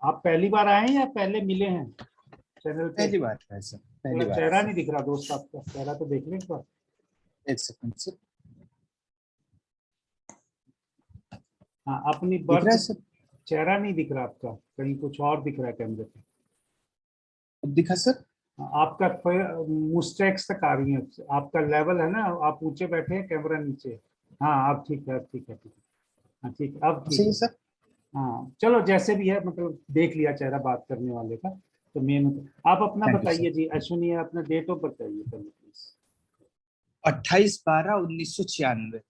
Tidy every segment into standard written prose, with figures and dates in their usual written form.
आप पहली बार आए हैं या पहले मिले हैं चैनल पे? पहली बार है सर, पहली थोड़ा बार। चेहरा नहीं दिख रहा दोस्त, आपका चेहरा तो देख लें एक बार। एक सेकंड सर, हाँ, अपनी दिख बर्थ। रहा है सर? चेहरा नहीं दिख रहा आपका, कहीं कुछ और दिख रहा है कैमरे पे। अब दिखा सर? हाँ, आपका मुस्टैक्स तक आ रही है, आपका लेवल है ना, आप ऊंचे बैठे हैं, कैमरा नीचे। हाँ, अब ठीक है, अब ठीक है, ठीक है। हाँ ठीक है, अब ठीक सही है है। सर। हाँ चलो, जैसे भी है, मतलब देख लिया चेहरा बात करने वाले का। तो मेन आप अपना थैंक यू सर। बताइए जी, अश्विनी, अपना डेट ऑफ बर्थ बताइए पहले प्लीज। 28/12/1996।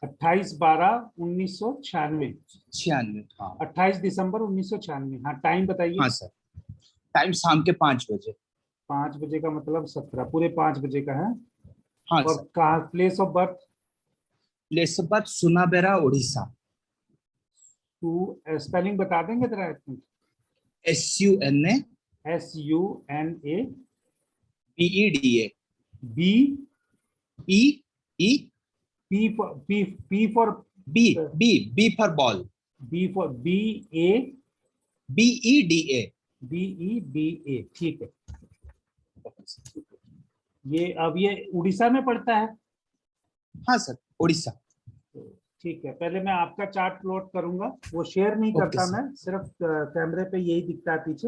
28/12/1996। 96, हाँ। 28 दिसंबर 1996। हाँ, टाइम बताइए। हाँ सर, टाइम शाम के 5 बजे। 5 बजे का मतलब 17, पूरे 5 बजे का है। हाँ और सर। कहाँ, place of birth? Place of birth Sunabeda, Orissa. टू स्पेलिंग बता देंगे जरा? SUNA SUNA PEDA। B E E P for B for ball. BA BEDA। BE ठीक है। ये अब ये उड़ीसा में पड़ता है। हाँ सर, उड़ीसा। तो ठीक है, पहले मैं आपका चार्ट प्लॉट करूंगा, वो शेयर नहीं ओके करता सर। मैं, सिर्फ कैमरे पे यही दिखता है पीछे।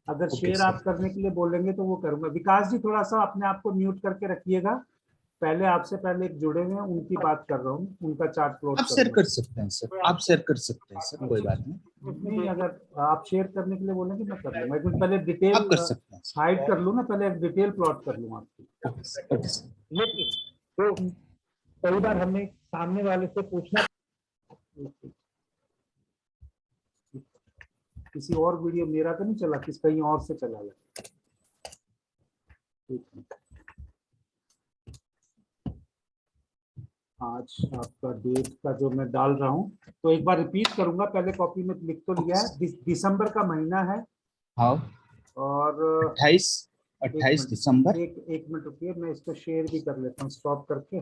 अगर ओके शेयर सर, आप करने के लिए बोलेंगे तो वो करूंगा। विकास जी, थोड़ा सा अपने आप को म्यूट करके रखिएगा। पहले आपसे पहले एक जुड़े हुए हैं, उनकी बात कर रहा हूँ, उनका चार्ट प्लॉट आप शेयर करूंगा। कर सकते हैं सर, आप शेयर कर सकते हैं सर, कोई बात नहीं। नहीं, अगर आप शेयर करने के लिए बोलेंगे मैं कर लूंगा, लेकिन पहले डिटेल आप कर सकते हैं सर। हाइड कर लूँ ना, पहले एक डिटेल प्लॉट कर लूँ आपकी। Okay sir. ये ठीक। तो कई बार हमें सामने वाले से पूछना, किसी और वीडियो मेरा तो नहीं चला, किस कहीं और से चला गया। ठीक है। आज आपका डेट का जो मैं डाल रहा हूँ, तो एक बार रिपीट करूंगा, पहले कॉपी में लिख तो लिया है। दिसंबर का महीना है। हाँ। और 28 एक 28 मिनट, दिसंबर। एक मिनट रुकिए, मैं इसको शेयर भी कर लेता हूँ, स्टॉप करके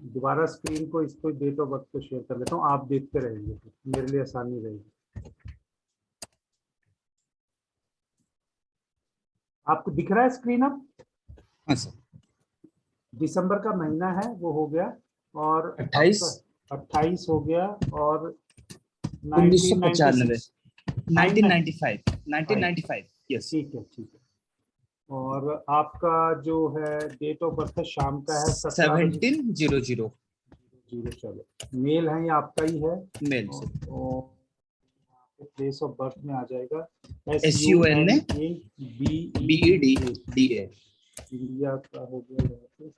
दोबारा स्क्रीन को, इसको डेट ऑफ बर्थ को शेयर कर लेता हूँ, आप देखते रहेंगे, मेरे लिए आसानी रहेगी। आपको दिख रहा है स्क्रीन अब? हाँ सर। दिसंबर का महीना है, वो हो गया। और 28 आपका 28 हो गया। और 1995। 1996। 1995 फाइव। 1995। यस। ठीक है, ठीक है। और आपका जो है डेट ऑफ बर्थ है, शाम का है 17 बजे। 1700। जीरो, चलो मेल है, ये आपका ही है। मेल से। और प्लेस ऑफ बर्थ में आ जाएगा SUNA SUNABEDA। BEDA। इंडिया का हो गया यहाँ पे।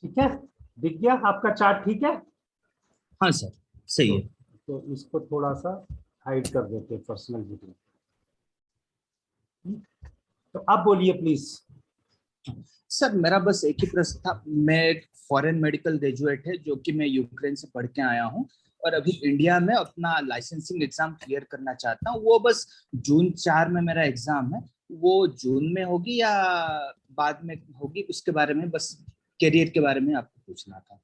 ठीक है, दिख गया आपका चार्ट? ठीक है। हाँ सर, सही तो, है। तो इसको थोड़ा सा हाइड कर देते हैं, पर्सनल डिटेल। तो अब बोलिए प्लीज। सर मेरा बस एक ही प्रश्न था। मैं एक फॉरेन मेडिकल ग्रेजुएट है, जो कि मैं यूक्रेन से पढ़ के आया हूँ, और अभी इंडिया में अपना लाइसेंसिंग एग्जाम क्लियर करना चाहता हूँ। वो बस जून 4 में मेरा एग्जाम है। वो जून में होगी या बाद में होगी, उसके बारे में बस, करियर के बारे में आपको पूछना था।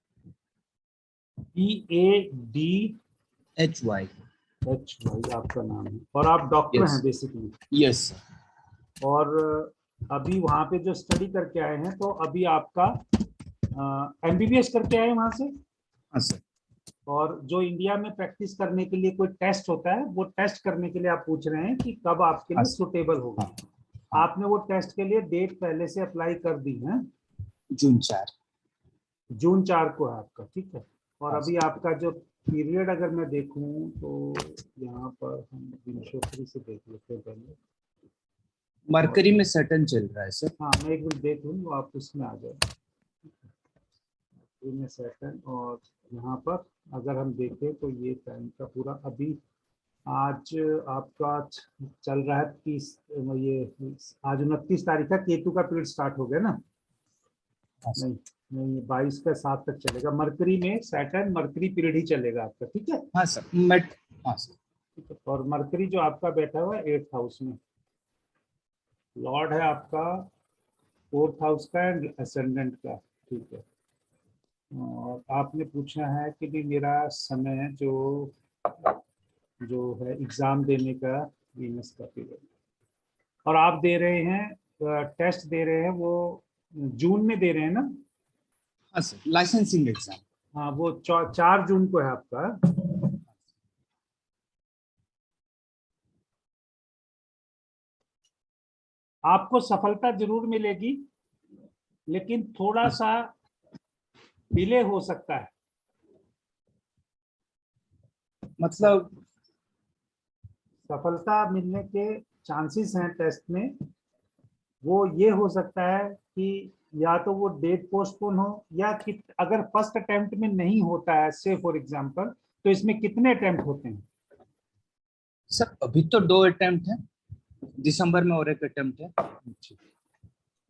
PADHY आपका नाम है, और आप डॉक्टर यस। हैं बेसिकली। यस। और अभी वहां पे जो स्टडी करके आए हैं, तो अभी आपका MBBS करके आए वहां से। हाँ सर। और जो इंडिया में प्रैक्टिस करने के लिए कोई टेस्ट होता है, वो टेस्ट करने के लिए आप पूछ रहे हैं कि कब आपके हाँ लिए सर। सुटेबल होगा। हाँ। हाँ। आपने वो टेस्ट के लिए डेट पहले से अप्लाई कर दी है। जून 4। जून 4 को है आपका, ठीक है। और हाँ अभी सर। आपका जो पीरियड अगर मैं देखूं, तो यहाँ पर हम विंशोत्री से देख लेते हैं पहले। और मरकरी में सैटर्न चल रहा है सर। हाँ, मैं एक मिनट देख लूँ, आप उसमें आ जाए में सैटर्न। और यहाँ पर अगर हम देखें, तो ये टाइम का पूरा अभी, आज आपका चल रहा है 30, ये आज 29 तारीख है, केतु का पीरियड स्टार्ट हो गया ना? हाँ सर। नहीं, नहीं, 22 का 7 तक चलेगा, मरकरी में सैटर्न, मरकरी पीरियड ही चलेगा आपका, ठीक है। हाँ सर। मैं। हाँ सर। ठीक है। और मरकरी जो आपका बैठा हुआ है 8th हाउस में, लॉर्ड है आपका 4th हाउस का एंड असेंडेंट का, ठीक है। और आपने पूछा है कि भी मेरा समय जो जो है एग्जाम देने का वीनस का पीरियड, और आप दे रहे हैं टेस्ट दे रहे हैं वो जून में दे रहे हैं ना? हाँ सर, लाइसेंसिंग एग्जाम। हाँ, वो 4 जून को है आपका। आपको सफलता जरूर मिलेगी, लेकिन थोड़ा सा डिले हो सकता है। मतलब सफलता मिलने के चांसेस हैं टेस्ट में, वो ये हो सकता है कि या तो वो डेट पोस्टपोन हो, या कि अगर फर्स्ट अटेम्प्ट में नहीं होता है, से फॉर एग्जांपल, तो इसमें कितने अटेम्प्ट होते हैं? सर अभी तो 2 अटेम्प्ट है, दिसंबर में और 1 अटेम्प्ट है।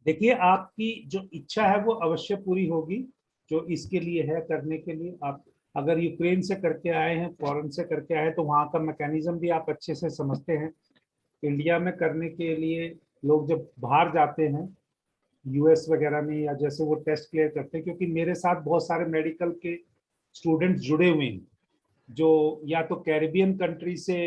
देखिए, आपकी जो इच्छा है वो अवश्य पूरी होगी, जो इसके लिए है करने के लिए। आप अगर यूक्रेन से करके आए हैं, फॉरेन से करके आए हैं, तो वहाँ का मैकेनिज्म भी आप अच्छे से समझते हैं। इंडिया में करने के लिए लोग जब बाहर जाते हैं यूएस वगैरह में, या जैसे वो टेस्ट क्लियर करते हैं, क्योंकि मेरे साथ बहुत सारे मेडिकल के स्टूडेंट्स जुड़े हुए हैं जो या तो कैरिबियन कंट्री से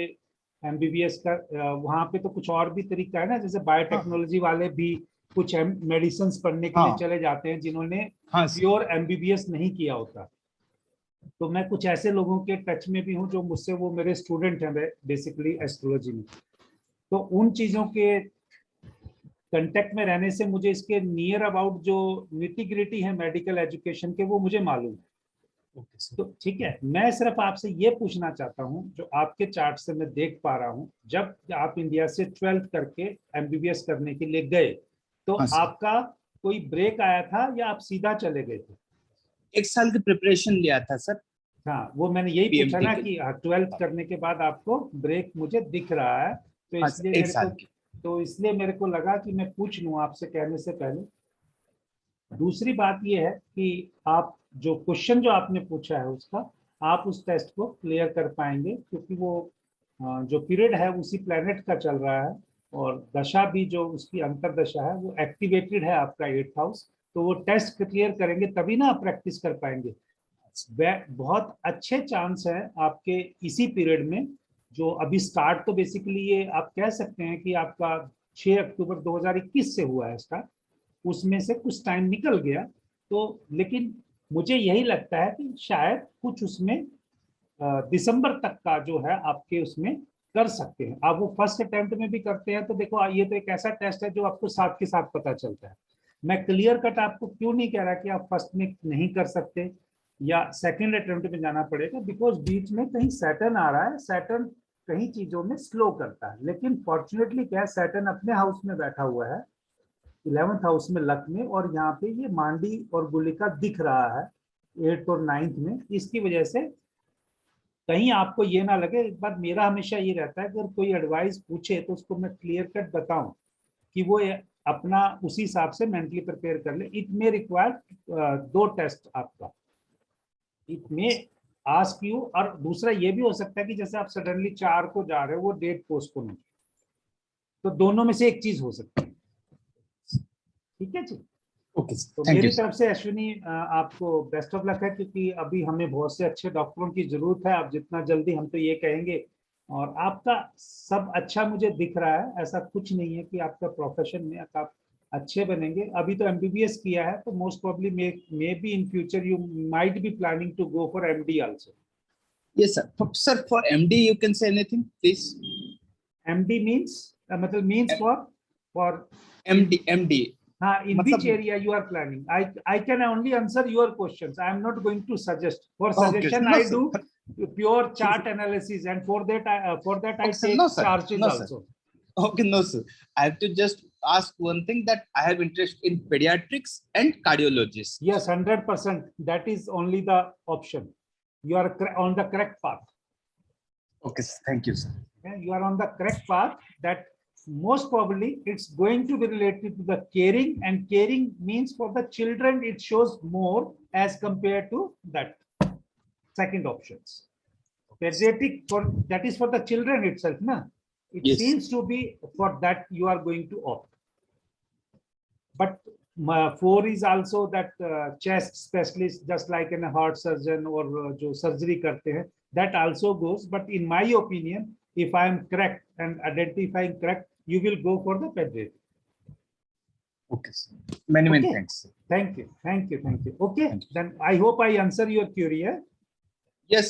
एमबीबीएस का, वहाँ पे तो कुछ और भी तरीका है ना, जैसे बायोटेक्नोलॉजी वाले भी कुछ मेडिसिन पढ़ने के लिए हाँ चले जाते हैं जिन्होंने हाँ सर। प्योर एमबीबीएस नहीं किया होता। तो मैं कुछ ऐसे लोगों के टच में भी हूँ जो मुझसे, वो मेरे स्टूडेंट हैं बेसिकली एस्ट्रोलॉजी में। तो उन चीजों के कांटेक्ट में रहने से मुझे इसके नियर अबाउट जो निटी ग्रिटी है मेडिकल एजुकेशन के, वो मुझे मालूम है। Okay sir. तो ठीक है, मैं सिर्फ आपसे ये पूछना चाहता हूँ, जो आपके चार्ट से मैं देख पा रहा हूँ, जब आप इंडिया से 12th करके एमबीबीएस करने के लिए गए, तो हाँ सर, आपका कोई ब्रेक आया था या आप सीधा चले गए थे? 1 साल की प्रिपरेशन लिया था सर, हाँ, वो मैंने यही पूछा पीएमटी ना के कि लिए। 12th करने के बाद आपको ब्रेक मुझे दिख रहा है, तो हाँ सर, इसलिए 1 मेरे को साल की। लगा कि मैं पूछ लूँ आपसे कहने से पहले। दूसरी बात यह है कि आप जो क्वेश्चन जो आपने पूछा है उसका, आप उस टेस्ट को क्लियर कर पाएंगे, क्योंकि वो जो पीरियड है उसी प्लेनेट का चल रहा है, और दशा भी जो उसकी अंतरदशा है वो एक्टिवेटेड है आपका 8th हाउस। तो वो टेस्ट क्लियर करेंगे तभी ना आप प्रैक्टिस कर पाएंगे। बहुत अच्छे चांस है आपके इसी पीरियड में, जो अभी स्टार्ट तो बेसिकली ये आप कह सकते हैं कि आपका 6 अक्टूबर 2021 से हुआ है स्टार्ट, उसमें से कुछ टाइम निकल गया। तो लेकिन मुझे यही लगता है कि शायद कुछ उसमें दिसंबर तक का जो है आपके उसमें कर सकते हैं। आप वो फर्स्ट अटेम्प्ट में भी करते हैं तो देखो, ये तो एक ऐसा टेस्ट है जो आपको साथ के साथ पता चलता है। मैं क्लियर कट आपको क्यों नहीं कह रहा कि आप फर्स्ट में नहीं कर सकते या सेकंड अटेम्प्ट में जाना पड़ेगा, बिकॉज बीच में कहीं सैटर्न आ रहा है। सैटर्न कहीं चीजों में स्लो करता है, लेकिन फॉर्चुनेटली क्या है, सैटर्न अपने हाउस में बैठा हुआ है, 11th हाउस में लक में, और यहाँ पे ये मांडी और गुलिका दिख रहा है 8th और 9th में। इसकी वजह से कहीं आपको ये ना लगे, एक बार मेरा हमेशा ये रहता है अगर कोई एडवाइस पूछे तो उसको मैं क्लियर कट बताऊं कि वो अपना उसी हिसाब से मेंटली प्रिपेयर कर ले। इट मे रिक्वायर 2 टेस्ट आपका, इट मे आस्क यू। और दूसरा ये भी हो सकता है कि जैसे आप सडनली 4 को जा रहे हो, वो डेट पोस्टपोन हो, तो दोनों में से एक चीज हो सकती है। ठीक है जी। ओके सर, तो थैंक मेरी यू सर। तरफ से अश्विनी, आपको बेस्ट ऑफ लक है, क्योंकि अभी हमें बहुत से अच्छे डॉक्टरों की जरूरत है। आप जितना जल्दी, हम तो ये कहेंगे, और आपका सब अच्छा मुझे दिख रहा है। ऐसा कुछ नहीं है कि आपका प्रोफेशन में आप अच्छे बनेंगे। अभी तो एमबीबीएस किया है, तो most probably may be in future you might be planning to go for MD also. Yes sir. Sir for MD you can say anything please. MD means, मतलब means for in, MD MD हाँ, in which मतलब। area you are planning? I can only answer your questions. I am not going to suggest. For okay suggestion, no I sir. do pure chart analysis, and for that I okay sir, no take sir, charges no sir. also. Okay, no, sir. I have to just ask one thing, that I have interest in pediatrics and cardiologist. Yes, 100%. That is only the option. You are on the correct path. Okay, sir. Thank you, sir. Okay? You are on the correct path. That most probably it's going to be related to the caring, and caring means for the children. It shows more as compared to that second options. Pediatric, for that is for the children itself, na? It Yes. seems to be for that you are going to opt. But 4 is also that chest specialist, just like in a heart surgeon or जो surgery करते हैं, that also goes. But in my opinion, if I am correct and identifying correct, you will go for the pediatric. Okay, sir. Many Okay. thanks. Sir. Thank you. Okay, Thank you. then I hope I answer your query. Yes,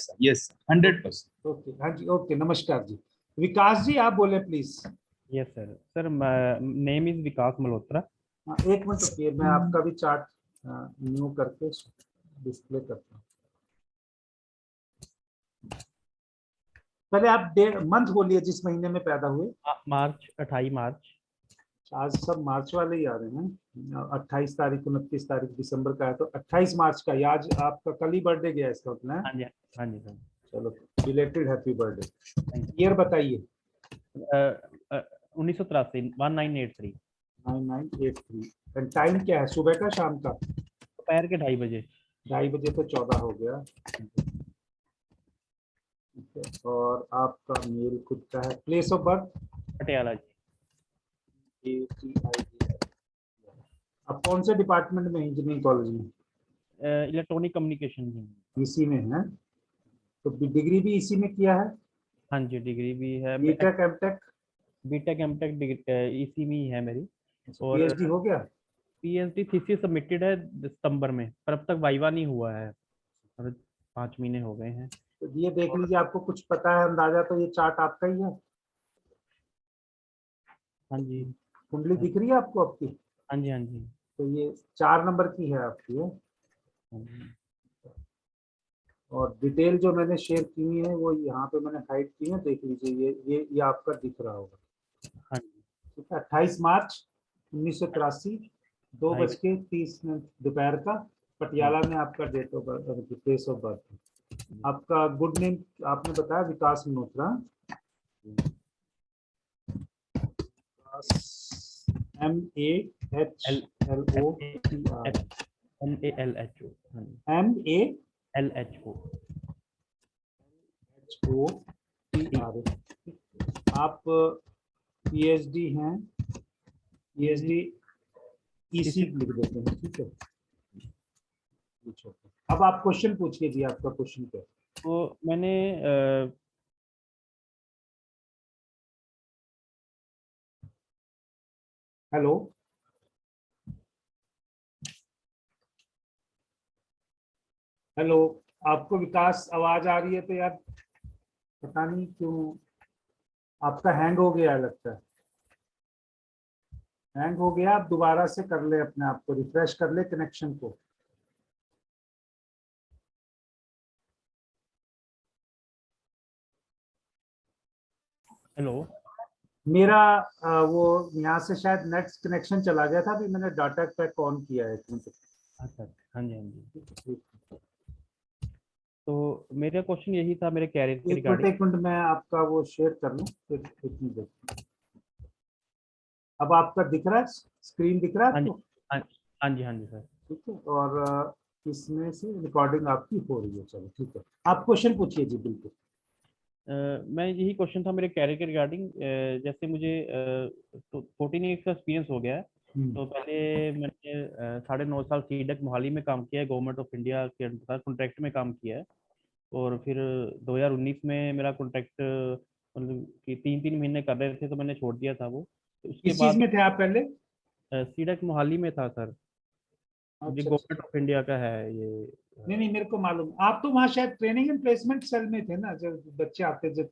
100%. Okay, हाँ जी, okay, नमस्कार जी। विकास जी आप बोले please. Yes sir. Sir name is Vikas Malhotra. एक minute रुकिए, मैं आपका भी chart new करके डिस्प्ले करता हूँ। पहले आप मंथ बोलिए जिस महीने में पैदा हुए। मार्च, 28 मार्च। आज सब मार्च वाले ही आ रहे हैं। 28 तारीख, 29 तारीख दिसंबर का है, तो 28 मार्च का। आज आपका कल ही बर्थडे गया इसका मतलब है। हाँ जी सर। चलो, बिलेटेड हैप्पी बर्थडे। ईयर बताइए। 1983, 1983। 9983। एंड टाइम क्या है, सुबह का शाम का? दोपहर के 2:30 बजे। 2:30 बजे तो 14 हो गया। और आपका मेल खुद का है। प्लेस ऑफ बर्थ पटियाला जी। अब कौन से डिपार्टमेंट में, इंजीनियरिंग कॉलेज में? इलेक्ट्रॉनिक कम्युनिकेशन जी। इसी में है, तो डिग्री भी इसी में किया है? हाँ जी, डिग्री भी है। BTech MTech? बीटेक एमटेक इसी में ही है मेरी। और पीएचडी हो गया? पीएचडी थीसिस सबमिटेड है सितंबर में, पर अब तक वाइवा नहीं हुआ है। 5 महीने हो गए हैं। तो ये देख लीजिए, आपको कुछ पता है अंदाजा? तो ये चार्ट आपका ही है। हाँ जी। कुंडली दिख रही है आपको आपकी? हाँ जी। तो ये 4 नंबर की है आपकी है। और डिटेल जो मैंने शेयर की हुई है वो यहाँ पे मैंने हाइड की है, देख लीजिए। ये आपका दिख रहा होगा। हाँ जी। ठीक है, 28 मार्च 1983, 2:30 दोपहर का, पटियाला में आपका date of birth, place of birth. आपका गुड नेम आपने बताया विकास मल्होत्रा। आप पीएचडी हैं, पीएचडी इसी लिख देते हैं। ठीक है, अब आप क्वेश्चन पूछिए जी। आपका क्वेश्चन क्या है? तो मैंने हेलो, हेलो, आपको विकास आवाज आ रही है? तो यार पता नहीं क्यों आपका हैंग हो गया लगता है। हैंग हो गया, आप दोबारा से कर ले, अपने आप को रिफ्रेश कर ले कनेक्शन को। हेलो, मेरा वो यहाँ से शायद नेट कनेक्शन चला गया था, अभी मैंने डाटा पैक ऑन किया है। अच्छा, हाँ जी। तो मेरा क्वेश्चन यही था मेरे कैरियर के रिगार्डिंग। एक मिनट मैं आपका वो शेयर कर लूँ फिर इतनी देर। अब आपका दिख रहा है, स्क्रीन दिख रहा है आपको? हाँ जी सर। ठीक है, और इसमें से रिकॉर्डिंग आपकी हो रही है। चलो ठीक है, आप क्वेश्चन पूछिए जी। बिल्कुल। मैं यही क्वेश्चन था मेरे कैरियर के रिगार्डिंग। जैसे मुझे 14 ईयर्स का एक्सपीरियंस हो गया है। तो पहले मैंने 9.5 साल सीडक मोहाली में काम किया है, गवर्नमेंट ऑफ इंडिया के अनुसार कॉन्ट्रैक्ट में काम किया है। और फिर 2019 में मेरा कॉन्ट्रैक्ट मतलब कि 3 महीने कर रहे थे तो मैंने छोड़ दिया था वो। तो उसके किस चीज में थे आप पहले? सीडक मोहाली में था सर। जी, गवर्नमेंट ऑफ इंडिया का है ये। नहीं, मेरे को मालूम। आप तो वहाँ शायद ट्रेनिंग एंड प्लेसमेंट सेल में थे ना, जब बच्चे आते जब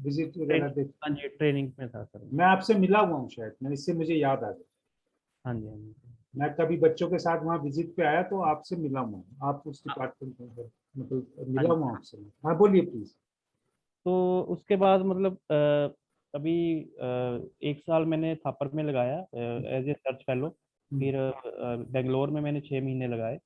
विजिट वगैरह देख। हाँ जी, ट्रेनिंग में था सर। मैं आपसे मिला हुआ हूँ शायद, मैं इससे मुझे याद आ गया। हाँ जी। मैं कभी बच्चों के साथ वहाँ विजिट पे आया तो आपसे मिला हुआ। आप उस डिपार्टमेंट में मतलब मिला हुआ आपसे। हाँ बोलिए प्लीज। तो उसके बाद मतलब अभी 1 साल मैंने थापर में लगाया एज ए सर्च फेलो। फिर बेंगलोर में मैंने 6 महीने लगाए।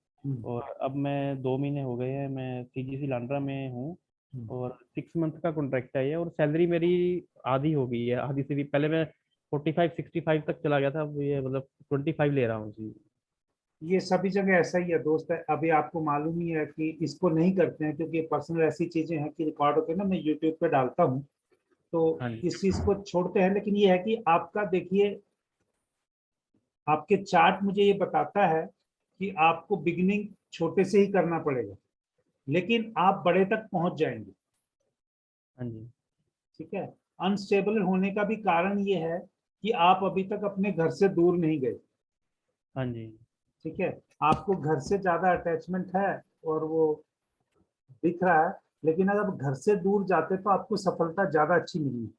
और अब मैं 2 महीने हो गए हैं, मैं सीजीसी लांड्रा में हूँ। और 6 मंथ का कॉन्ट्रैक्ट है और सैलरी मेरी आधी हो गई है, आधी से भी। पहले मैं 45-65 तक चला गया था, अब ये मतलब 25 ले रहा हूँ जी। ये सभी जगह ऐसा ही है दोस्त है। अभी आपको मालूम ही है कि इसको नहीं करते हैं क्योंकि पर्सनल ऐसी चीजें हैं कि रिकॉर्ड होकर ना मैं यूट्यूब पे डालता हूँ, तो इस चीज को छोड़ते हैं। लेकिन ये है कि आपका देखिए आपके चार्ट मुझे ये बताता है कि आपको बिगिनिंग छोटे से ही करना पड़ेगा, लेकिन आप बड़े तक पहुंच जाएंगे। हाँ जी। ठीक है। अनस्टेबल होने का भी कारण ये है कि आप अभी तक अपने घर से दूर नहीं गए। हाँ जी। ठीक है। आपको घर से ज्यादा अटैचमेंट है और वो दिख रहा है, लेकिन अगर आप घर से दूर जाते तो आपको सफलता ज्यादा अच्छी मिली।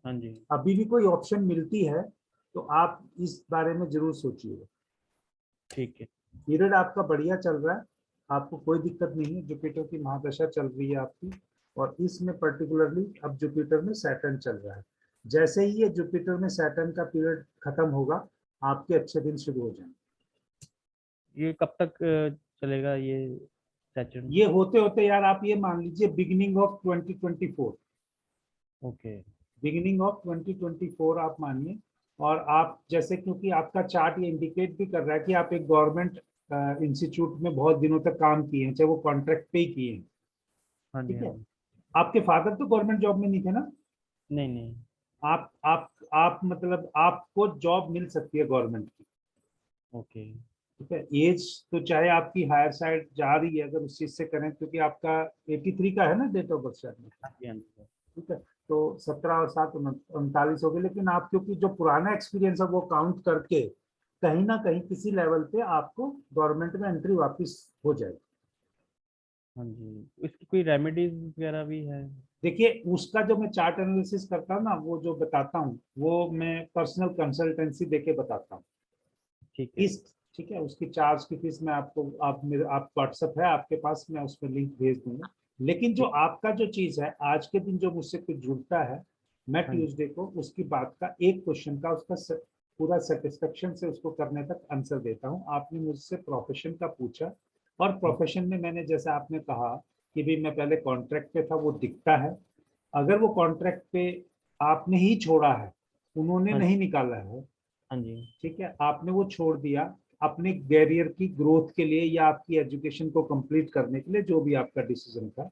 हाँ जी। अभी भी कोई ऑप्शन मिलती है तो आप इस बारे में जरूर सोचिएगा। ठीक है। पीरियड आपका बढ़िया चल रहा है, आपको कोई दिक्कत नहीं है। जुपिटर की महादशा चल रही है आपकी, और इसमें पर्टिकुलरली अब जुपिटर में सैटर्न चल रहा है। जैसे ही ये जुपिटर में सैटर्न का पीरियड खत्म होगा, आपके अच्छे दिन शुरू हो जाएंगे। ये कब तक चलेगा ये सैटर्न? ये होते होते यार आप ये मान लीजिए beginning of 2024, okay. Beginning of 2024 आप मानिए। और आप जैसे, क्योंकि आपका चार्ट ये इंडिकेट भी कर रहा है कि आप एक गवर्नमेंट इंस्टीट्यूट में बहुत दिनों तक काम किए हैं, चाहे वो कॉन्ट्रैक्ट पे ही किए हैं। हाँ जी। ठीक हाँ है। जी। आपके फादर तो गवर्नमेंट जॉब में नहीं थे ना? नहीं नहीं। आप मतलब आपको जॉब मिल सकती है गवर्नमेंट की। ओके। ठीक है। एज तो चाहे आपकी हायर साइड जा रही है अगर उस चीज से करें, क्योंकि आपका 83 का है ना डेट ऑफ बर्थ शायद में। हाँ जी। हाँ जी। ठीक है। तो 17 और 7 39 हो गए, लेकिन आप क्योंकि जो पुराना एक्सपीरियंस है वो काउंट करके कहीं ना कहीं किसी लेवल पे आपको गवर्नमेंट में एंट्री वापस हो जाएगी। हाँ जी, इसकी कोई रेमेडीज वगैरह भी है? देखिए, उसका जो मैं चार्ट एनालिसिस करता हूँ ना, वो जो बताता हूँ वो मैं पर्सनल कंसल्टेंसी देके बताता हूँ। ठीक है। इस ठीक है। उसकी चार्ज की फीस मैं आपको, आप मेरे, आप व्हाट्सएप है आपके पास, मैं उसमें लिंक भेज दूंगा। लेकिन जो ठीक। आपका जो चीज है आज के दिन जो मुझसे कुछ जुड़ता है, मैं हाँ जी। ट्यूसडे को उसकी बात का एक क्वेश्चन का उसका पूरा सेटिस्फेक्शन से उसको करने तक आंसर देता हूँ। आपने मुझसे प्रोफेशन का पूछा, और हाँ प्रोफेशन में मैंने जैसा आपने कहा कि भाई मैं पहले कॉन्ट्रैक्ट पे था, वो दिखता है। अगर वो कॉन्ट्रैक्ट पे आपने ही छोड़ा है, उन्होंने हाँ। नहीं निकाला है, हाँ जी। ठीक है, आपने वो छोड़ दिया अपने कैरियर की ग्रोथ के लिए या आपकी एजुकेशन को कंप्लीट करने के लिए, जो भी आपका डिसीजन था,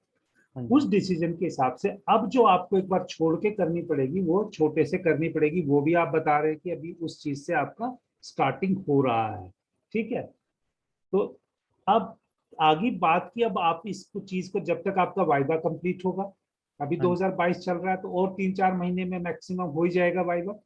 हाँ उस जी। डिसीजन के हिसाब से अब जो आपको एक बार छोड़ के करनी पड़ेगी वो छोटे से करनी पड़ेगी। वो भी आप बता रहे हैं कि अभी उस चीज से आपका स्टार्टिंग हो रहा है। ठीक है। तो अब आगे बात की, अब आप इस चीज को जब तक आपका वाइवा कंप्लीट होगा, अभी हाँ जी। 2022 चल रहा है, तो और 3-4 महीने में मैक्सिमम हो ही जाएगा वाइवा।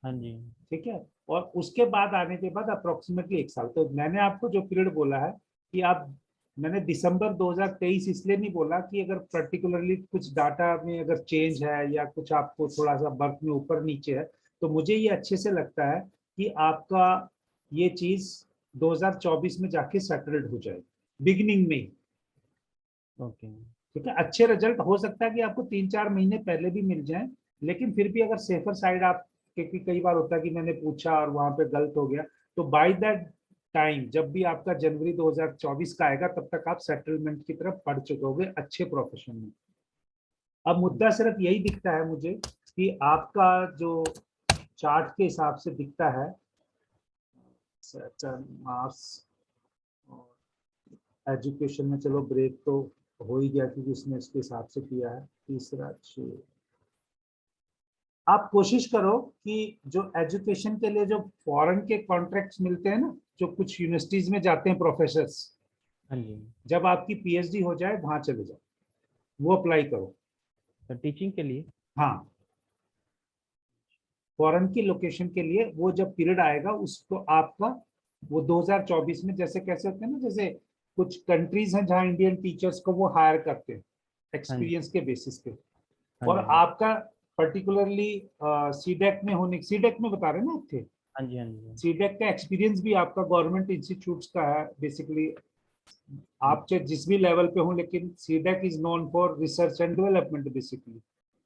हाँ जी। ठीक है। और उसके बाद आने के बाद अप्रोक्सीमेटली 1 साल, तो मैंने आपको जो पीरियड बोला है कि आप, मैंने दिसंबर 2023 इसलिए नहीं बोला कि अगर पर्टिकुलरली कुछ डाटा में अगर चेंज है या कुछ आपको थोड़ा सा बर्थ में ऊपर नीचे है, तो मुझे ये अच्छे से लगता है कि आपका ये चीज 2024 में जाके सेटल्ड हो जाए बिगिनिंग में ही। ओके। ठीक है। अच्छे रिजल्ट हो सकता है कि आपको 3-4 महीने पहले भी मिल जाए, लेकिन फिर भी अगर सेफर साइड आप, क्योंकि कई बार होता है कि मैंने पूछा और वहां पे गलत हो गया, तो बाय दैट टाइम जब भी आपका जनवरी 2024 का आएगा, तब तक आप सेटलमेंट की तरफ बढ़ चुके होंगे अच्छे प्रोफेशन में। अब मुद्दा सिर्फ यही दिखता है मुझे कि आपका जो चार्ट के हिसाब से दिखता है, सैटर्न मार्स और एजुकेशन में, चलो ब्रेक तो हो ही गया क्योंकि उसने इसके हिसाब से किया है। तीसरा 6, आप कोशिश करो कि जो एजुकेशन के लिए जो फॉरेन के कॉन्ट्रैक्ट्स मिलते हैं ना, जो कुछ यूनिवर्सिटीज में जाते हैं प्रोफेसर्स, हाँ जी। जब आपकी पीएचडी हो जाए वहां चले जाओ, वो अप्लाई करो। तो टीचिंग के लिए? हाँ, फॉरेन की लोकेशन के लिए वो जब पीरियड आएगा उसको आपका, वो 2024 में जैसे कैसे होते हैं ना, जैसे कुछ कंट्रीज हैं जहाँ इंडियन टीचर्स को वो हायर करते हैं हाँ जी। एक्सपीरियंस के बेसिस पे, हाँ और जी। हाँ आपका पर्टिकुलरली सीडेक में होने, सीडेक में बता रहे हैं ना आप थे, जी। हाँ जी। सीडेक का एक्सपीरियंस भी आपका गवर्नमेंट इंस्टीट्यूट्स का है बेसिकली। हाँ आप चाहे जिस भी लेवल पे हो, लेकिन CDAC is known for research and development basically.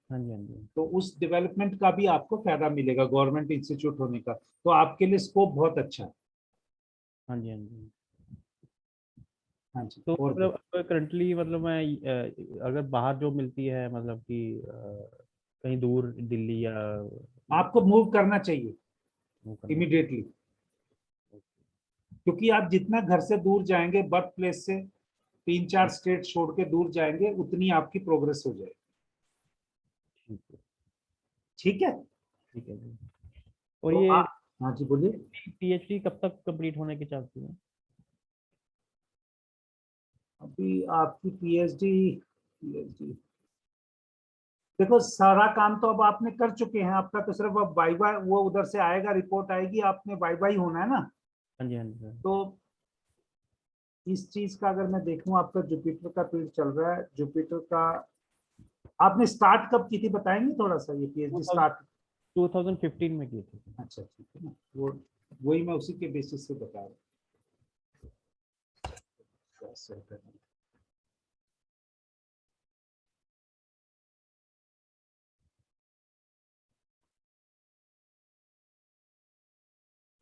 हाँ जी। हाँ जी। तो उस डेवलपमेंट का भी आपको फायदा मिलेगा गवर्नमेंट इंस्टीट्यूट होने का, तो आपके लिए स्कोप बहुत अच्छा है। हाँ जी। हाँ जी। हाँ जी। तो और मतलब करंटली मतलब मैं अगर बाहर जॉब मिलती है मतलब कि कहीं दूर दिल्ली या आपको मूव करना चाहिए वो करना चाहिए? इमिडिएटली, क्योंकि आप जितना घर से दूर जाएंगे, बर्थ प्लेस से 3-4 स्टेट छोड़ के दूर जाएंगे, उतनी आपकी प्रोग्रेस हो जाएगी। ठीक है। ठीक है। ठीक है जी। और तो ये हाँ जी बोलिए। पीएचडी कब तक कंप्लीट होने के चांसेस हैं? अभी आपकी पीएचडी पीएचडी देखो, सारा काम तो अब आपने कर चुके हैं, आपका तो सिर्फ अब वाइवा वो उधर से आएगा, रिपोर्ट आएगी, आपने वाइवा ही होना है ना। हाँ जी, हाँ जी सर। तो इस चीज का अगर मैं देखूं, आपका जुपिटर का पीरियड चल रहा है, जुपिटर का आपने स्टार्ट कब की थी बताएंगे थोड़ा सा, ये पीएचडी स्टार्ट? 2015 में की थी। अच्छा ठीक है ना, वो वही मैं उसी के बेसिस से बता रहा हूँ।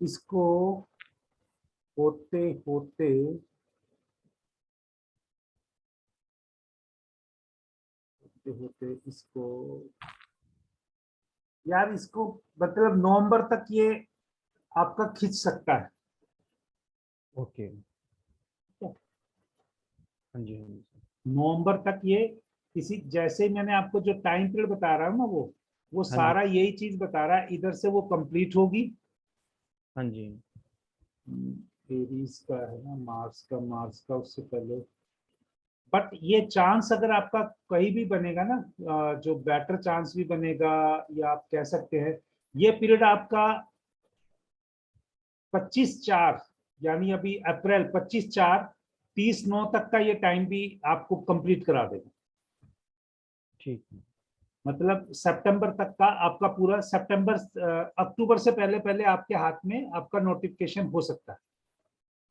इसको होते होते होते इसको, यार इसको मतलब नवंबर तक ये आपका खींच सकता है। ओके। हाँ जी, हाँ जी सर। नवंबर तक ये किसी, जैसे ही मैंने आपको जो टाइम पीरियड बता रहा हूँ ना, वो हाँ जी, सारा यही चीज बता रहा है, इधर से वो कंप्लीट होगी। हाँ जी। एरीज का है ना, मार्स का उससे पहले। बट ये चांस अगर आपका कहीं भी बनेगा ना, जो बेटर चांस भी बनेगा, या आप कह सकते हैं ये पीरियड आपका 25/4, यानी अभी अप्रैल 25/4 30/9 तक का ये टाइम भी आपको कंप्लीट करा देगा। ठीक है। मतलब सितंबर तक का आपका पूरा सितंबर, अक्टूबर से पहले पहले आपके हाथ में आपका नोटिफिकेशन हो सकता है।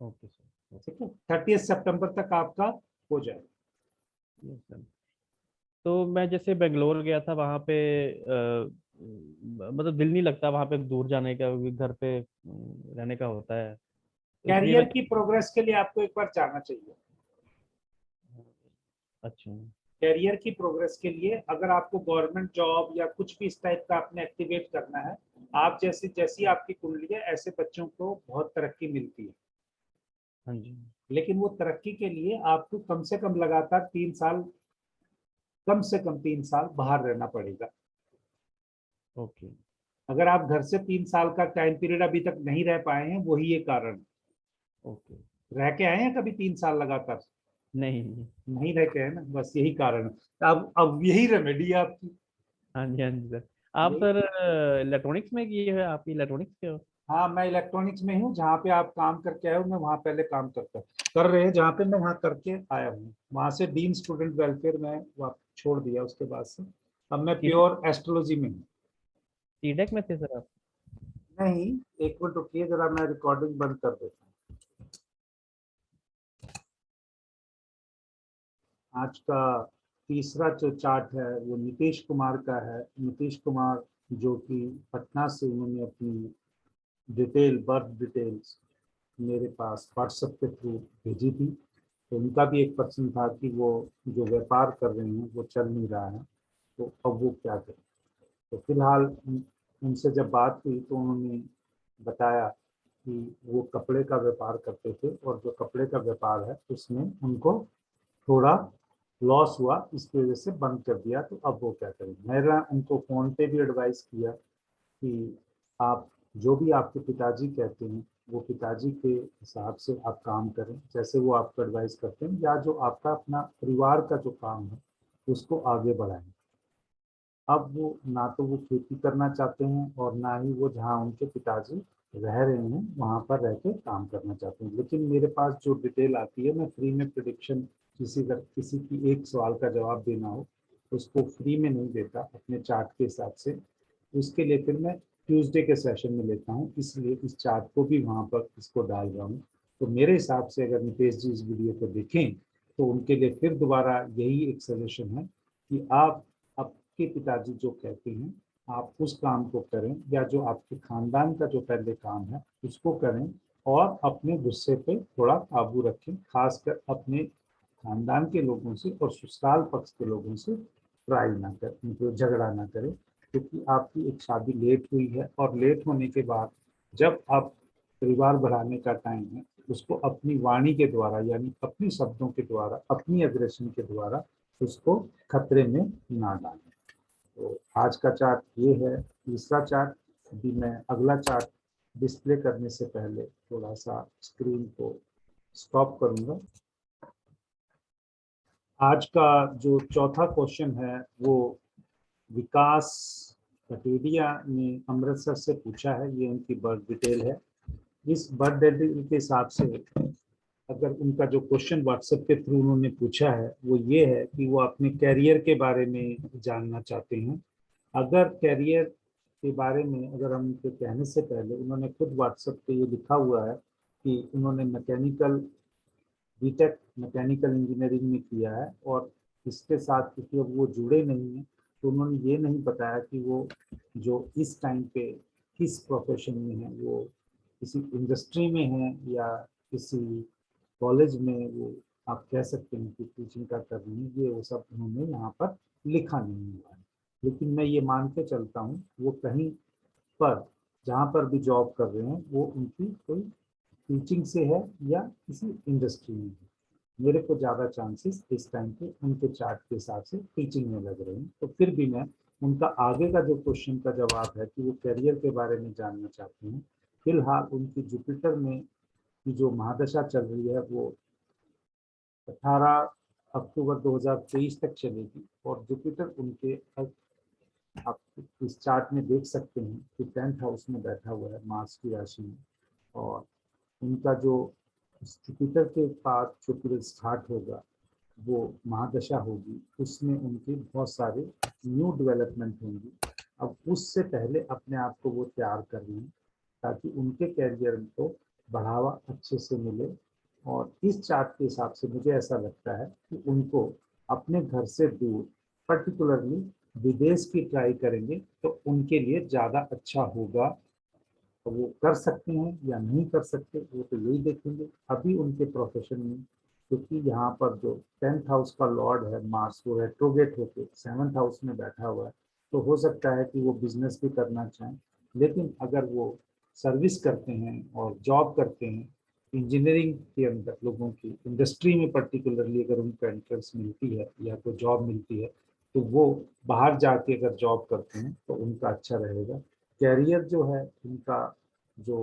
Okay sir. ठीक है, 30 सितंबर तक आपका हो जाएगा। Yes sir. तो मैं जैसे बेंगलोर गया था, वहाँ पे मतलब दिल नहीं लगता वहाँ पे दूर जाने का, क्योंकि घर पे रहने का होता है, तो इसलिए कैरियर मैं। की प्रोग्रेस के लिए आपको एक बार जाना चाहिए। अच्छा। कैरियर की प्रोग्रेस के लिए अगर आपको गवर्नमेंट जॉब या कुछ भी इस टाइप का आपने एक्टिवेट करना है, आप जैसी जैसी आपकी कुंडली है, ऐसे बच्चों को बहुत तरक्की मिलती है। हाँ जी। लेकिन वो तरक्की के लिए आपको कम से कम लगातार 3 साल, कम से कम 3 साल बाहर रहना पड़ेगा। ओके। अगर आप घर से 3 साल का टाइम पीरियड अभी तक नहीं रह पाए हैं, वही ये कारण है। ओके। रह के आए हैं कभी 3 साल लगातार? नहीं नहीं। नहीं रह के, है ना, बस यही कारण है। अब यही रेमेडी है आपकी। हाँ जी, हाँ जी सर। आप यही, सर इलेक्ट्रॉनिक्स में किए हैं, आप इलेक्ट्रॉनिक्स के हो? हाँ मैं इलेक्ट्रॉनिक्स में हूँ, जहाँ पे आप काम करके आए हो मैं वहाँ पहले काम कर रहे हैं, जहाँ पे मैं वहाँ करके आया हूँ, वहाँ से डीन स्टूडेंट वेलफेयर में छोड़ दिया उसके बाद से। अब मैं प्योर एस्ट्रोलॉजी में हूँ। सीडेक में थे सर आप? नहीं, एक मिनट रुकिए जरा, मैं रिकॉर्डिंग बंद कर देता हूँ। आज का तीसरा जो चार्ट है वो नीतीश कुमार का है। नीतीश कुमार जो कि पटना से उन्होंने अपनी बर्थ डिटेल्स मेरे पास व्हाट्सएप के थ्रू भेजी थी। तो उनका भी एक प्रश्न था कि वो जो व्यापार कर रहे हैं वो चल नहीं रहा है, तो अब वो क्या करें। तो फिलहाल उनसे जब बात हुई तो उन्होंने बताया कि वो कपड़े का व्यापार करते थे, और जो कपड़े का व्यापार है उसमें उनको थोड़ा लॉस हुआ, इसकी वजह से बंद कर दिया। तो अब वो क्या करें। मैंने उनको फोन पे भी एडवाइस किया कि आप जो भी आपके पिताजी कहते हैं वो पिताजी के हिसाब से आप काम करें, जैसे वो आपको एडवाइस करते हैं, या जो आपका अपना परिवार का जो काम है उसको आगे बढ़ाएं। अब वो ना तो वो खेती करना चाहते हैं, और ना ही वो जहाँ उनके पिताजी रह रहे हैं वहाँ पर रह के काम करना चाहते हैं। लेकिन मेरे पास जो डिटेल आती है, मैं फ्री में प्रिडिक्शन, किसी की एक सवाल का जवाब देना हो उसको फ्री में नहीं देता अपने चार्ट के हिसाब से। उसके लिए फिर मैं ट्यूसडे के सेशन में लेता हूँ, इसलिए इस चार्ट को भी वहाँ पर इसको डाल रहा हूँ। तो मेरे हिसाब से अगर नितेश जी इस वीडियो को देखें तो उनके लिए फिर दोबारा यही एक सजेशन है कि आप आपके पिताजी जो कहते हैं आप उस काम को करें, या जो आपके खानदान का जो पहले काम है उसको करें, और अपने गुस्से पे थोड़ा काबू रखें, खासकर अपने खानदान के लोगों से और ससुराल पक्ष के लोगों से ट्राई ना करें, मतलब झगड़ा ना करें। क्योंकि आपकी एक शादी लेट हुई है, और लेट होने के बाद जब आप परिवार बढ़ाने का टाइम है, उसको अपनी वाणी के द्वारा, यानी अपने शब्दों के द्वारा, अपनी अग्रेशन के द्वारा उसको खतरे में ना डालें। तो आज का चार्ट ये है, तीसरा चार्ट। अभी मैं अगला चार्ट डिस्प्ले करने से पहले थोड़ा सा स्क्रीन को स्टॉप करूंगा। आज का जो चौथा क्वेश्चन है वो विकास कटेरिया ने अमृतसर से पूछा है। ये उनकी बर्थ डिटेल है। इस बर्थ डिटेल के हिसाब से अगर उनका जो क्वेश्चन व्हाट्सएप के थ्रू उन्होंने पूछा है वो ये है कि वो अपने कैरियर के बारे में जानना चाहते हैं। अगर कैरियर के बारे में अगर हम उनके कहने से पहले उन्होंने खुद व्हाट्सएप पे ये लिखा हुआ है कि उन्होंने बीटेक मैकेनिकल इंजीनियरिंग में किया है, और इसके साथ क्योंकि अब वो जुड़े नहीं हैं तो उन्होंने ये नहीं बताया कि वो जो इस टाइम पे किस प्रोफेशन में है, वो किसी इंडस्ट्री में है या किसी कॉलेज में वो आप कह सकते हैं कि टीचिंग का कर रही है। ये वो सब उन्होंने यहाँ पर लिखा नहीं हुआ है, लेकिन मैं ये मान के चलता हूँ वो कहीं पर जहाँ पर भी जॉब कर रहे हैं वो उनकी कोई टीचिंग से है या किसी इंडस्ट्री में है। मेरे को ज़्यादा चांसेस इस टाइम पे उनके चार्ट के हिसाब से टीचिंग में लग रहे हैं। तो फिर भी मैं उनका आगे का जो क्वेश्चन का जवाब है कि वो करियर के बारे में जानना चाहते हैं। फिलहाल उनकी जुपिटर में की जो महादशा चल रही है वो 18 अक्टूबर 2023 तक चलेगी, और जुपिटर उनके आप इस चार्ट में देख सकते हैं कि 10th हाउस में बैठा हुआ है मार्स की राशि में, और उनका जो जुपिटर के बाद जो पीरियड स्टार्ट होगा वो महादशा होगी, उसमें उनके बहुत सारे न्यू डेवलपमेंट होंगी। अब उससे पहले अपने आप को वो तैयार कर रहे हैं ताकि उनके कैरियर को बढ़ावा अच्छे से मिले। और इस चार्ट के हिसाब से मुझे ऐसा लगता है कि उनको अपने घर से दूर, पर्टिकुलरली विदेश की ट्राई करेंगे तो उनके लिए ज़्यादा अच्छा होगा। तो वो कर सकते हैं या नहीं कर सकते वो तो यही देखेंगे। अभी उनके प्रोफेशन में क्योंकि यहाँ पर जो 10th हाउस का लॉर्ड है मार्स, वो रेट्रोगेट होकर 7th हाउस में बैठा हुआ है, तो हो सकता है कि वो बिजनेस भी करना चाहें। लेकिन अगर वो सर्विस करते हैं और जॉब करते हैं इंजीनियरिंग के अंदर, लोगों की इंडस्ट्री में पर्टिकुलरली अगर उनको इंटरेस्ट मिलती है या कोई जॉब मिलती है तो वो बाहर जाके अगर जॉब करते हैं तो उनका अच्छा रहेगा। कैरियर जो है उनका जो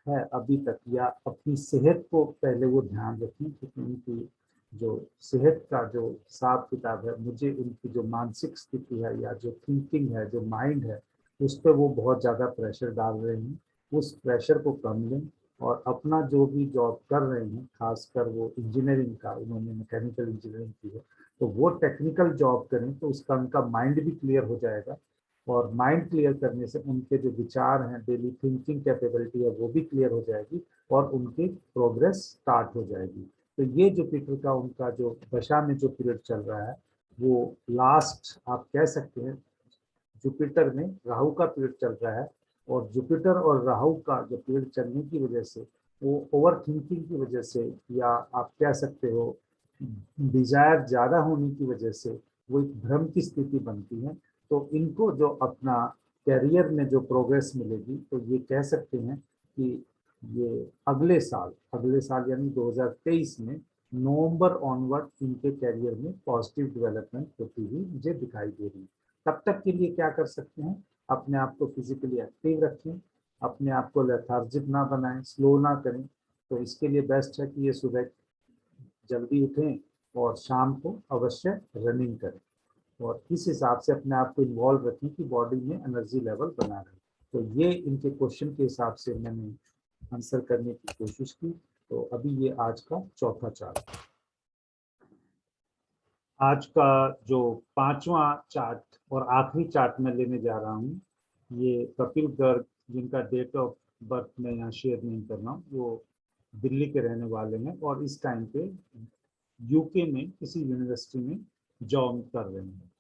है अभी तक, या अपनी सेहत को पहले वो ध्यान रखें क्योंकि उनकी जो सेहत का जो हिसाब किताब है, मुझे उनकी जो मानसिक स्थिति है या जो थिंकिंग है, जो माइंड है, उस पर वो बहुत ज़्यादा प्रेशर डाल रहे हैं। उस प्रेशर को कम लें और अपना जो भी जॉब कर रहे हैं, खासकर वो इंजीनियरिंग का, उन्होंने मैकेनिकल इंजीनियरिंग की है, तो वो टेक्निकल जॉब करें तो उसका उनका माइंड भी क्लियर हो जाएगा। और माइंड क्लियर करने से उनके जो विचार हैं, डेली थिंकिंग कैपेबिलिटी है, वो भी क्लियर हो जाएगी और उनकी प्रोग्रेस स्टार्ट हो जाएगी। तो ये जुपिटर का उनका जो दशा में जो पीरियड चल रहा है वो लास्ट आप कह सकते हैं जुपिटर में राहु का पीरियड चल रहा है। और जुपिटर और राहु का जो पीरियड चलने की वजह से, वो ओवर थिंकिंग की वजह से, या आप कह सकते हो डिजायर ज़्यादा होने की वजह से वो एक भ्रम की स्थिति बनती है। तो इनको जो अपना कैरियर में जो प्रोग्रेस मिलेगी तो ये कह सकते हैं कि ये अगले साल यानी 2023 में नवंबर ऑनवर्ड इनके कैरियर में पॉजिटिव डेवलपमेंट होती हुई मुझे दिखाई दे रही है। तब तक के लिए क्या कर सकते हैं, अपने आप को फिजिकली एक्टिव रखें, अपने आप को लेथार्जिक ना बनाएं, स्लो ना करें। तो इसके लिए बेस्ट है कि ये सुबह जल्दी उठें और शाम को अवश्य रनिंग करें, और इस हिसाब से अपने आप को इन्वॉल्व रखें कि बॉडी में एनर्जी लेवल बना रहे। तो ये इनके क्वेश्चन के हिसाब से मैंने आंसर करने की कोशिश की। तो अभी ये आज का चौथा चार्ट। आज का जो पांचवा चार्ट और आखिरी चार्ट मैं लेने जा रहा हूँ, ये कपिल गर्ग, जिनका डेट ऑफ बर्थ मैं यहाँ शेयर नहीं कर रहा हूँ, वो दिल्ली के रहने वाले हैं और इस टाइम पे यूके में किसी यूनिवर्सिटी में जॉब कर रहे हैं।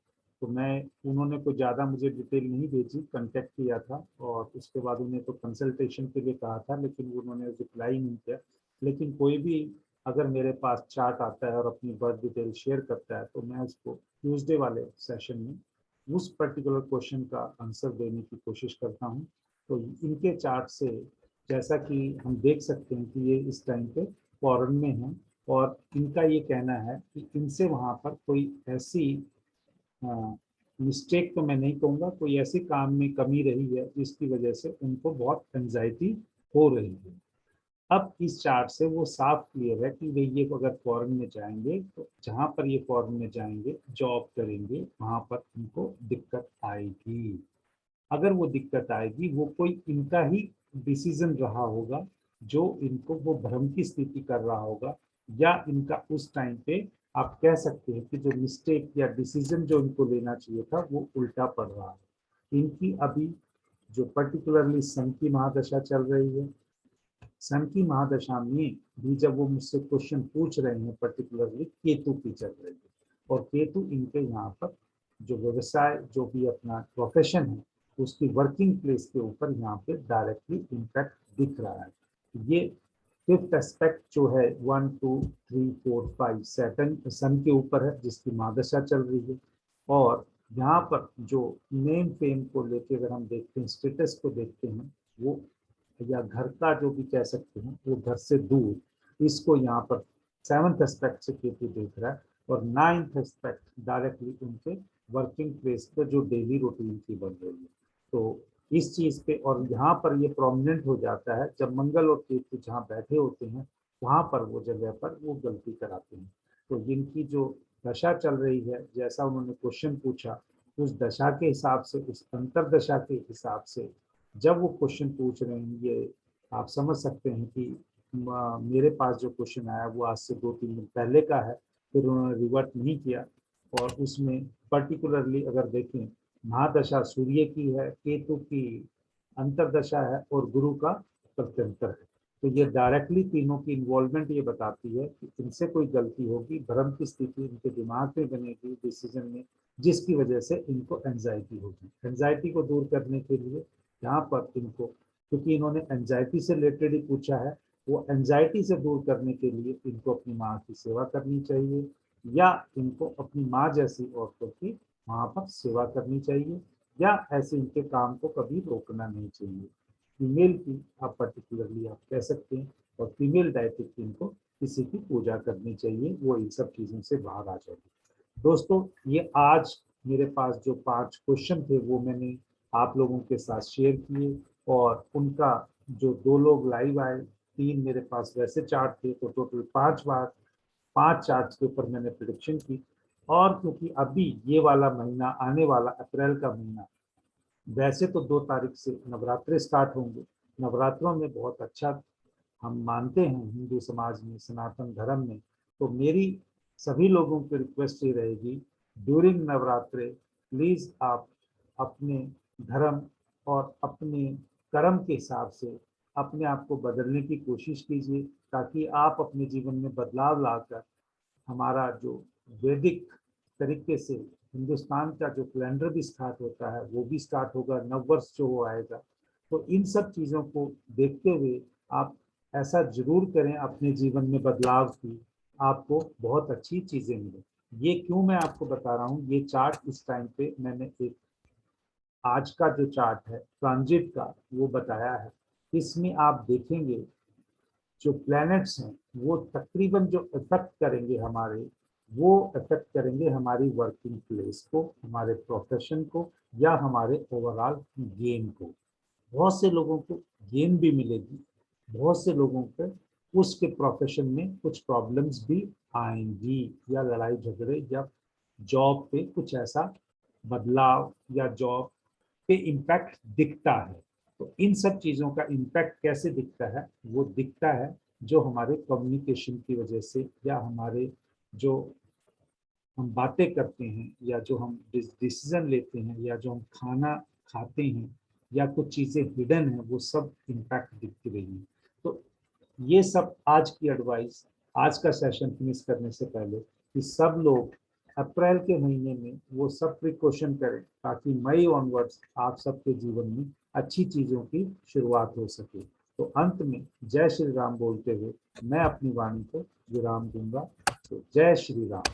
तो मैं, उन्होंने कोई ज़्यादा मुझे डिटेल नहीं भेजी, कांटेक्ट किया था और उसके बाद उन्हें तो कंसल्टेशन के लिए कहा था, लेकिन उन्होंने रिप्लाई नहीं किया। लेकिन कोई भी अगर मेरे पास चार्ट आता है और अपनी बर्थ डिटेल शेयर करता है तो मैं उसको ट्यूसडे वाले सेशन में उस पर्टिकुलर क्वेश्चन का आंसर देने की कोशिश करता हूँ। तो इनके चार्ट से जैसा कि हम देख सकते हैं कि ये इस टाइम पे फॉरेन में हैं, और इनका ये कहना है कि इनसे वहाँ पर कोई ऐसी मिस्टेक तो मैं नहीं कहूँगा, कोई ऐसे काम में कमी रही है जिसकी वजह से उनको बहुत एंजाइटी हो रही है। अब इस चार्ट से वो साफ क्लियर है कि वे ये अगर फॉरेन में जाएंगे तो जहाँ पर ये फॉरेन में जाएंगे जॉब करेंगे वहाँ पर उनको दिक्कत आएगी। अगर वो दिक्कत आएगी वो कोई इनका ही डिसीजन रहा होगा जो इनको वो भ्रम की स्थिति कर रहा होगा, या इनका उस टाइम पे आप कह सकते हैं कि जो मिस्टेक या डिसीजन जो इनको लेना चाहिए था वो उल्टा पड़ रहा है। इनकी अभी जो पर्टिकुलरली सन की महादशा चल रही है, सन की महादशा में भी जब वो मुझसे क्वेश्चन पूछ रहे हैं पर्टिकुलरली केतु की चल रही है, और केतु इनके यहाँ पर जो व्यवसाय जो भी अपना प्रोफेशन है उसकी वर्किंग प्लेस के ऊपर यहाँ पे डायरेक्टली इम्पैक्ट दिख रहा है। ये फिफ्थ एस्पेक्ट जो है 1 2 3 4 5 सैटर्न सन के ऊपर है जिसकी महादशा चल रही है, और यहाँ पर जो नेम फेम को लेके अगर हम देखते हैं, स्टेटस को देखते हैं, वो या घर का जो भी कह सकते हैं वो घर से दूर, इसको यहाँ पर सेवंथ एस्पेक्ट से केतु देख रहा है, और नाइन्थ एस्पेक्ट डायरेक्टली उनके वर्किंग प्लेस पर जो डेली रूटीन की बन रही है। तो इस चीज पे, और यहाँ पर ये प्रोमिनेंट हो जाता है जब मंगल और केतु जहाँ बैठे होते हैं वहां पर वो जगह पर वो गलती कराते हैं। तो जिनकी जो दशा चल रही है, जैसा उन्होंने क्वेश्चन पूछा, उस दशा के हिसाब से, उस अंतरदशा के हिसाब से जब वो क्वेश्चन पूछ रहे हैं, ये आप समझ सकते हैं कि मेरे पास जो क्वेश्चन आया वो आज से 2-3 दिन पहले का है, फिर उन्होंने रिवर्ट नहीं किया, और उसमें पर्टिकुलरली अगर देखें महादशा सूर्य की है, केतु की अंतरदशा है, और गुरु का प्रत्यंतर है। तो ये डायरेक्टली तीनों की इन्वॉल्वमेंट ये बताती है कि इनसे कोई गलती होगी, भ्रम की स्थिति इनके दिमाग में बनेगी डिसीजन में, जिसकी वजह से इनको एंजाइटी होगी। एंजाइटी को दूर करने के लिए यहाँ पर इनको, क्योंकि इन्होंने एंजाइटी से रिलेटेड ही पूछा है, वो एंजाइटी से दूर करने के लिए इनको अपनी माँ की सेवा करनी चाहिए, या इनको अपनी माँ जैसी औरतों की वहाँ पर सेवा करनी चाहिए, या ऐसे इनके काम को कभी रोकना नहीं चाहिए। फीमेल की आप पर्टिकुलरली आप कह सकते हैं, और फीमेल डायटिक की इनको किसी की पूजा करनी चाहिए, वो इन सब चीज़ों से बाहर आ जाएगी। दोस्तों, ये आज मेरे पास जो 5 क्वेश्चन थे वो मैंने आप लोगों के साथ शेयर किए, और उनका जो 2 लोग लाइव आए, 3 मेरे पास वैसे चार्ट थे, तो टोटल 5 चार्ट्स के ऊपर मैंने प्रिडिक्शन की। और क्योंकि अभी ये वाला महीना आने वाला अप्रैल का महीना, वैसे तो 2 तारीख से नवरात्रे स्टार्ट होंगे, नवरात्रों में बहुत अच्छा हम मानते हैं हिंदू समाज में, सनातन धर्म में। तो मेरी सभी लोगों की रिक्वेस्ट ये रहेगी, ड्यूरिंग नवरात्रे प्लीज आप अपने धर्म और अपने कर्म के हिसाब से अपने आप को बदलने की कोशिश कीजिए, ताकि आप अपने जीवन में बदलाव लाकर हमारा जो वैदिक तरीके से हिंदुस्तान का जो कैलेंडर भी स्टार्ट होता है वो भी स्टार्ट होगा, नववर्ष जो वो आएगा। तो इन सब चीज़ों को देखते हुए आप ऐसा जरूर करें अपने जीवन में बदलाव की, आपको बहुत अच्छी चीज़ें मिलें। ये क्यों मैं आपको बता रहा हूँ, ये चार्ट इस टाइम पे मैंने एक आज का जो चार्ट है ट्रांजिट का वो बताया है। इसमें आप देखेंगे जो प्लैनेट्स हैं वो तकरीबन जो इफेक्ट करेंगे हमारे, वो इफेक्ट करेंगे हमारी वर्किंग प्लेस को, हमारे प्रोफेशन को, या हमारे ओवरऑल गेम को। बहुत से लोगों को गेम भी मिलेगी, बहुत से लोगों को उसके प्रोफेशन में कुछ प्रॉब्लम्स भी आएंगी, या लड़ाई झगड़े, या जॉब पे कुछ ऐसा बदलाव, या जॉब पे इम्पैक्ट दिखता है। तो इन सब चीज़ों का इम्पैक्ट कैसे दिखता है, वो दिखता है जो हमारे कम्युनिकेशन की वजह से, या हमारे जो हम बातें करते हैं, या जो हम डिसीजन लेते हैं, या जो हम खाना खाते हैं, या कुछ चीज़ें हिडन हैं, वो सब इम्पैक्ट दिखती रही हैं। तो ये सब आज की एडवाइस, आज का सेशन फिनिश करने से पहले, कि सब लोग अप्रैल के महीने में वो सब प्रिकॉशन करें, ताकि मई ऑनवर्ड्स आप सबके जीवन में अच्छी चीज़ों की शुरुआत हो सके। तो अंत में जय श्री राम बोलते हुए मैं अपनी वाणी को विराम दूंगा। तो जय श्री राम।